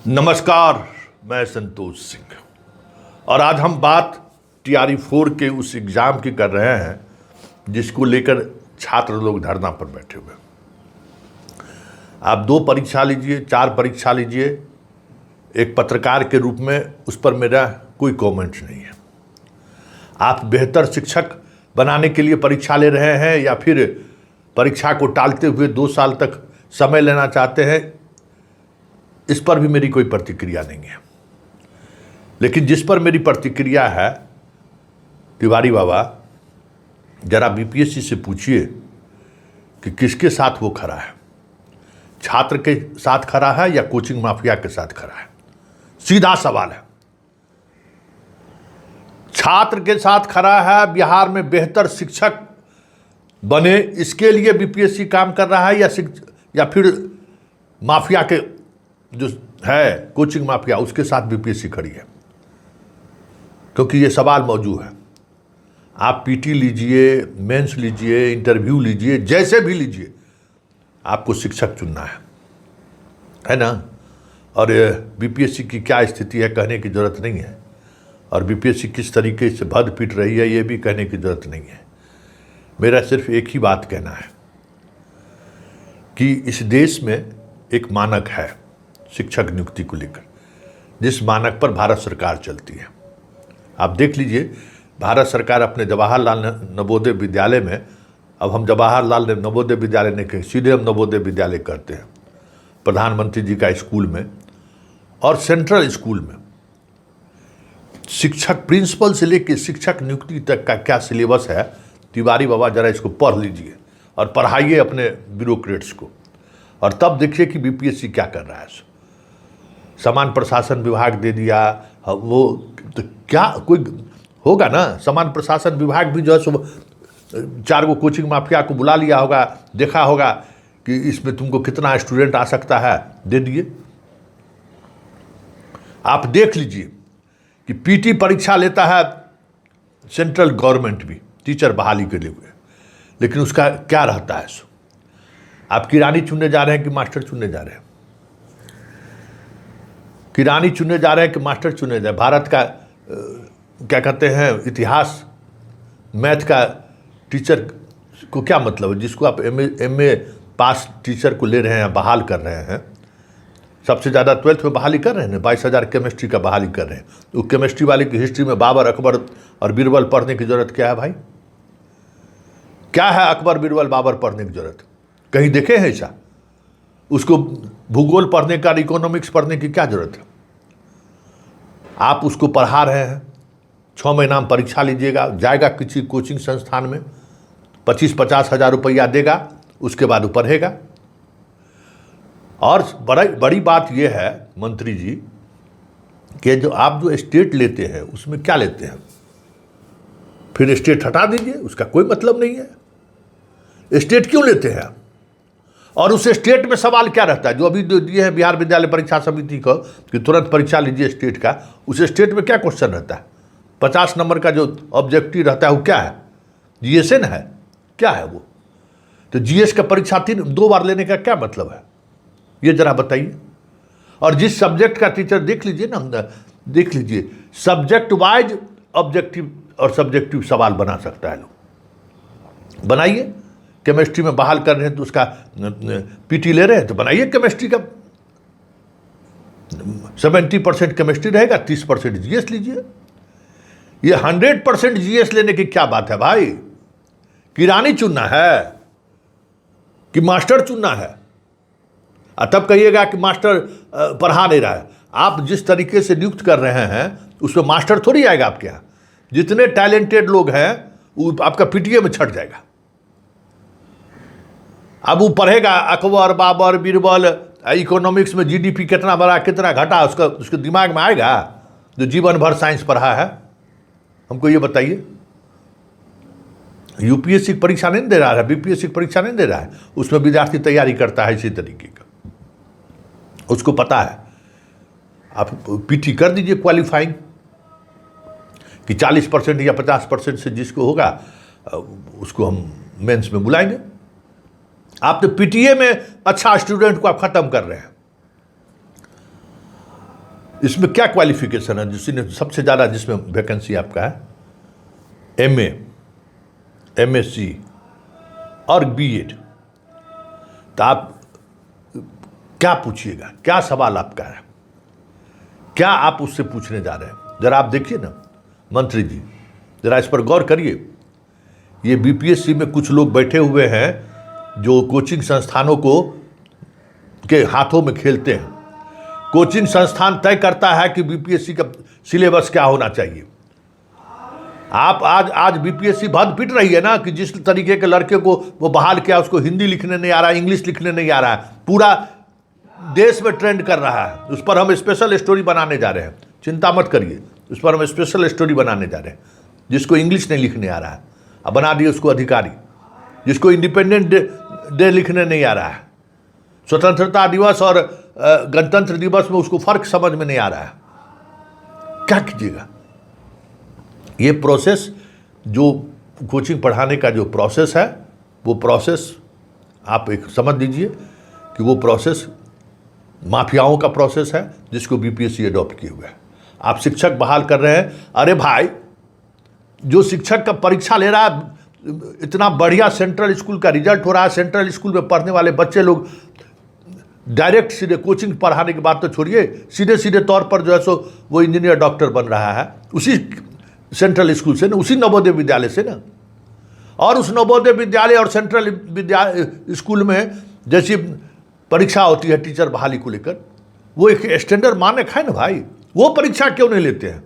नमस्कार, मैं संतोष सिंह और आज हम बात TRE-4 के उस एग्ज़ाम की कर रहे हैं जिसको लेकर छात्र लोग धरना पर बैठे हुए हैं। आप 2 परीक्षा लीजिए, 4 परीक्षा लीजिए, एक पत्रकार के रूप में उस पर मेरा कोई कमेंट नहीं है। आप बेहतर शिक्षक बनाने के लिए परीक्षा ले रहे हैं या फिर परीक्षा को टालते हुए 2 साल तक समय लेना चाहते हैं, इस पर भी मेरी कोई प्रतिक्रिया नहीं है। लेकिन जिस पर मेरी प्रतिक्रिया है, तिवारी बाबा जरा BPSC से पूछिए कि किसके साथ वो खड़ा है, छात्र के साथ खड़ा है या कोचिंग माफिया के साथ खड़ा है। सीधा सवाल है। छात्र के साथ खड़ा है, बिहार में बेहतर शिक्षक बने इसके लिए BPSC काम कर रहा है या फिर माफिया के जो है कोचिंग माफिया उसके साथ BPSC खड़ी है। क्योंकि ये सवाल मौजूद है। आप PT लीजिए, मेंस लीजिए, इंटरव्यू लीजिए, जैसे भी लीजिए, आपको शिक्षक चुनना है ना। और BPSC की क्या स्थिति है कहने की ज़रूरत नहीं है, और BPSC किस तरीके से भद पीट रही है ये भी कहने की ज़रूरत नहीं है। मेरा सिर्फ एक ही बात कहना है कि इस देश में एक मानक है शिक्षक नियुक्ति को लेकर, जिस मानक पर भारत सरकार चलती है। आप देख लीजिए, भारत सरकार अपने जवाहरलाल नवोदय विद्यालय में, अब हम जवाहरलाल नवोदय विद्यालय नहीं कहें, सीधे हम नवोदय विद्यालय करते हैं, प्रधानमंत्री जी का स्कूल में और सेंट्रल स्कूल में शिक्षक प्रिंसिपल से लेकर शिक्षक नियुक्ति तक का क्या सिलेबस है, तिवारी बाबा जरा इसको पढ़ लीजिए और पढ़ाइए अपने ब्यूरोक्रेट्स को, और तब देखिए कि BPSC क्या कर रहा है। समान प्रशासन विभाग दे दिया, वो तो क्या कोई होगा ना। समान प्रशासन विभाग भी जो है सो 4 गो कोचिंग माफिया को बुला लिया होगा, देखा होगा कि इसमें तुमको कितना स्टूडेंट आ सकता है, दे दिए। आप देख लीजिए कि PT परीक्षा लेता है सेंट्रल गवर्नमेंट भी टीचर बहाली के लिए, लेकिन उसका क्या रहता है। आप किरानी चुनने जा रहे हैं कि मास्टर चुनने जा रहे हैं? किरानी चुनने जा रहे हैं कि मास्टर चुनने जा रहे हैं? भारत का क्या कहते हैं इतिहास, मैथ का टीचर को क्या मतलब है? जिसको आप MA पास टीचर को ले रहे हैं, बहाल कर रहे हैं, सबसे ज़्यादा 12th में बहाली कर रहे हैं, 22,000 केमिस्ट्री का बहाली कर रहे हैं। तो केमिस्ट्री वाले की हिस्ट्री में बाबर, अकबर और बीरबल पढ़ने की ज़रूरत क्या है भाई? क्या है अकबर, बीरबल, बाबर पढ़ने की ज़रूरत? कहीं देखे हैं ऐसा? उसको भूगोल पढ़ने का, इकोनॉमिक्स पढ़ने की क्या ज़रूरत है? आप उसको पढ़ा रहे हैं, 6 महीना में परीक्षा लीजिएगा, जाएगा किसी कोचिंग संस्थान में, 25-50 हज़ार रुपया देगा, उसके बाद वो पढ़ेगा। और बड़ी बात यह है मंत्री जी कि जो आप जो स्टेट लेते हैं उसमें क्या लेते हैं? फिर स्टेट हटा दीजिए, उसका कोई मतलब नहीं है। स्टेट क्यों लेते हैं? और उस स्टेट में सवाल क्या रहता है? जो अभी दिए हैं बिहार विद्यालय परीक्षा समिति को कि तुरंत परीक्षा लीजिए स्टेट का, उस स्टेट में क्या क्वेश्चन रहता है? 50 नंबर का जो ऑब्जेक्टिव रहता है वो क्या है? GSN है? क्या है वो? तो GS का परीक्षा 2 बार लेने का क्या मतलब है, ये जरा बताइए। और जिस सब्जेक्ट का टीचर देख लीजिए ना, देख लीजिए सब्जेक्ट वाइज ऑब्जेक्टिव और सब्जेक्टिव सवाल बना सकता है, लोग बनाइए। केमिस्ट्री में बहाल कर रहे हैं तो उसका PT ले रहे हैं तो बनाइए केमिस्ट्री का, 70% केमिस्ट्री रहेगा, 30% GS लीजिए। ये 100% GS लेने की क्या बात है भाई? किरानी चुनना है कि मास्टर चुनना है? तब कहिएगा कि मास्टर पढ़ा नहीं रहा है। आप जिस तरीके से नियुक्त कर रहे हैं उसमें मास्टर थोड़ी आएगा आपके यहाँ। जितने टैलेंटेड लोग हैं वो आपका PTA में छट जाएगा। अब वो पढ़ेगा अकबर, बाबर, बीरबल, इकोनॉमिक्स में GDP कितना बढ़ा कितना घटा, उसके दिमाग में आएगा जो जीवन भर साइंस पढ़ा है? हमको ये बताइए। UPSC की परीक्षा नहीं दे रहा है, BPSC की परीक्षा नहीं दे रहा है, उसमें विद्यार्थी तैयारी करता है इसी तरीके का, उसको पता है। आप PT कर दीजिए क्वालिफाइंग कि 40% या 50% से जिसको होगा उसको हम मेंस में बुलाएंगे। आप तो PTA में अच्छा स्टूडेंट को आप ख़त्म कर रहे हैं। इसमें क्या क्वालिफिकेशन है जिसने सबसे ज़्यादा, जिसमें वैकेंसी आपका है? एमए, एमएससी और बीएड। तो आप क्या पूछिएगा, क्या सवाल आपका है, क्या आप उससे पूछने जा रहे हैं? जरा आप देखिए ना मंत्री जी, जरा इस पर गौर करिए। ये बीपीएससी में कुछ लोग बैठे हुए हैं जो कोचिंग संस्थानों को के हाथों में खेलते हैं। कोचिंग संस्थान तय करता है कि बीपीएससी का सिलेबस क्या होना चाहिए। आप आज बीपीएससी भद पिट रही है ना कि जिस तरीके के लड़के को वो बहाल किया, उसको हिंदी लिखने नहीं आ रहा है, इंग्लिश लिखने नहीं आ रहा है, पूरा देश में ट्रेंड कर रहा है। उस पर हम स्पेशल स्टोरी बनाने जा रहे हैं, चिंता मत करिए, उस पर हम स्पेशल स्टोरी बनाने जा रहे हैं। जिसको इंग्लिश नहीं लिखने आ रहा है, अब बना दिए उसको अधिकारी। जिसको इंडिपेंडेंट डे लिखने नहीं आ रहा है, स्वतंत्रता दिवस और गणतंत्र दिवस में उसको फर्क समझ में नहीं आ रहा है, क्या कीजिएगा? ये प्रोसेस, जो कोचिंग पढ़ाने का जो प्रोसेस है, वो प्रोसेस आप एक समझ लीजिए कि वो प्रोसेस माफियाओं का प्रोसेस है, जिसको बीपीएससी अडॉप्ट किए हुए है। आप शिक्षक बहाल कर रहे हैं। अरे भाई, जो शिक्षक का परीक्षा ले रहा है, इतना बढ़िया सेंट्रल स्कूल का रिजल्ट हो रहा है, सेंट्रल स्कूल में पढ़ने वाले बच्चे लोग डायरेक्ट सीधे कोचिंग पढ़ाने की बात तो छोड़िए, सीधे सीधे तौर पर जो है सो वो इंजीनियर डॉक्टर बन रहा है उसी सेंट्रल स्कूल से ना, उसी नवोदय विद्यालय से ना। और उस नवोदय विद्यालय और सेंट्रल विद्यालय स्कूल में जैसी परीक्षा होती है टीचर बहाली को लेकर, वो एक स्टैंडर्ड मानक है ना भाई। वो परीक्षा क्यों नहीं लेते हैं?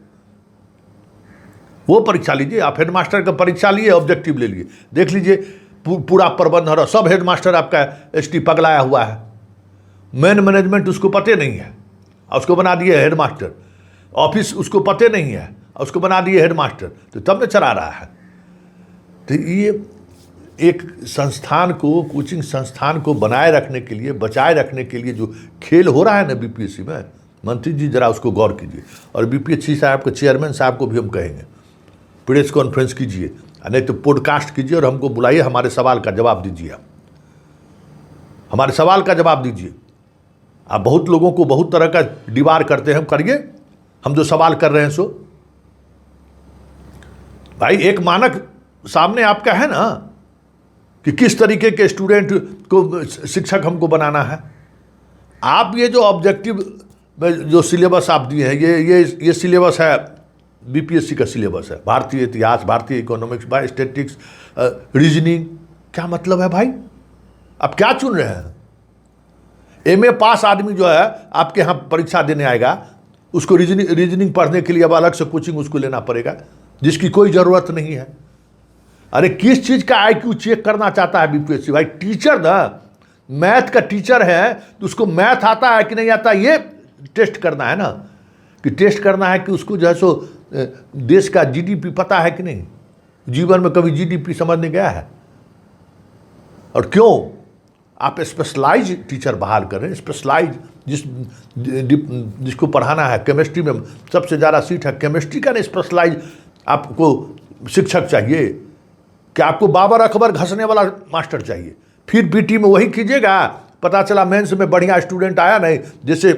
वो परीक्षा लीजिए। आप हेडमास्टर का परीक्षा लिए, ऑब्जेक्टिव ले लिए, देख लीजिए पूरा प्रबंध हो रहा, सब हेडमास्टर आपका एसटी पगलाया हुआ है, मैन मैनेजमेंट उसको पते नहीं है, उसको बना दिए हेडमास्टर, ऑफिस उसको पते नहीं है, उसको बना दिए हेडमास्टर, तो तब न चला रहा है। तो ये एक संस्थान को, कोचिंग संस्थान को बनाए रखने के लिए, बचाए रखने के लिए जो खेल हो रहा है ना बीपीएससी में, मंत्री जी जरा उसको गौर कीजिए। और बीपीएससी साहब के चेयरमैन साहब को भी हम कहेंगे, प्रेस कॉन्फ्रेंस कीजिए, नहीं तो पॉडकास्ट कीजिए और हमको बुलाइए, हमारे सवाल का जवाब दीजिए। आप हमारे सवाल का जवाब दीजिए। आप बहुत लोगों को बहुत तरह का दीवार करते हैं, हम करिए, हम जो सवाल कर रहे हैं सो। भाई एक मानक सामने आपका है ना कि किस तरीके के स्टूडेंट को शिक्षक हमको बनाना है। आप ये जो ऑब्जेक्टिव जो सिलेबस आप दिए हैं, ये सिलेबस है, बीपीएससी का सिलेबस है, भारतीय इतिहास, भारतीय इकोनॉमिक्स, बाय स्टैटिस्टिक्स, रीजनिंग। क्या मतलब है भाई? आप क्या चुन रहे हैं? एमए पास आदमी जो है आपके यहाँ परीक्षा देने आएगा, उसको रीजनिंग पढ़ने के लिए अब अलग से कोचिंग उसको लेना पड़ेगा, जिसकी कोई ज़रूरत नहीं है। अरे किस चीज़ का आईक्यू चेक करना चाहता है बीपीएससी? भाई टीचर ना, मैथ का टीचर है तो उसको मैथ आता है कि नहीं आता, ये टेस्ट करना है ना, कि टेस्ट करना है कि उसको जो है सो देश का जीडीपी पता है कि नहीं, जीवन में कभी जीडीपी समझने गया है। और क्यों आप स्पेशलाइज टीचर बहाल कर रहे हैं? स्पेशलाइज जिसको पढ़ाना है, केमिस्ट्री में सबसे ज़्यादा सीट है, केमिस्ट्री का नहीं, स्पेशलाइज आपको शिक्षक चाहिए। क्या आपको बाबर अकबर घसने वाला मास्टर चाहिए? फिर पीटी में वही कीजिएगा, पता चला मेंस में बढ़िया स्टूडेंट आया नहीं, जैसे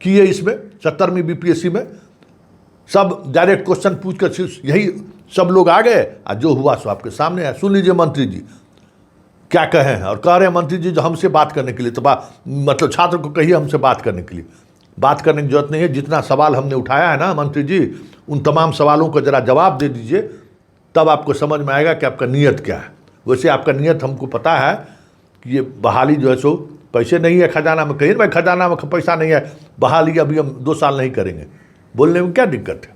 किए इसमें 70वीं बीपीएससी में, सब डायरेक्ट क्वेश्चन पूछ कर यही सब लोग आ गए, और जो हुआ सो आपके सामने है। सुन लीजिए मंत्री जी क्या कहे हैं, और कह रहे हैं मंत्री जी जो हमसे बात करने के लिए, तो मतलब छात्र को कहिए हमसे बात करने के लिए। बात करने की जरूरत नहीं है, जितना सवाल हमने उठाया है ना मंत्री जी, उन तमाम सवालों का जरा जवाब दे दीजिए, तब आपको समझ में आएगा कि आपका नीयत क्या है। वैसे आपका नीयत हमको पता है कि ये बहाली जो है सो पैसे नहीं है खजाना में, कहिए भाई खजाना में पैसा नहीं है, बहाली अभी हम 2 साल नहीं करेंगे, बोलने में क्या दिक्कत है?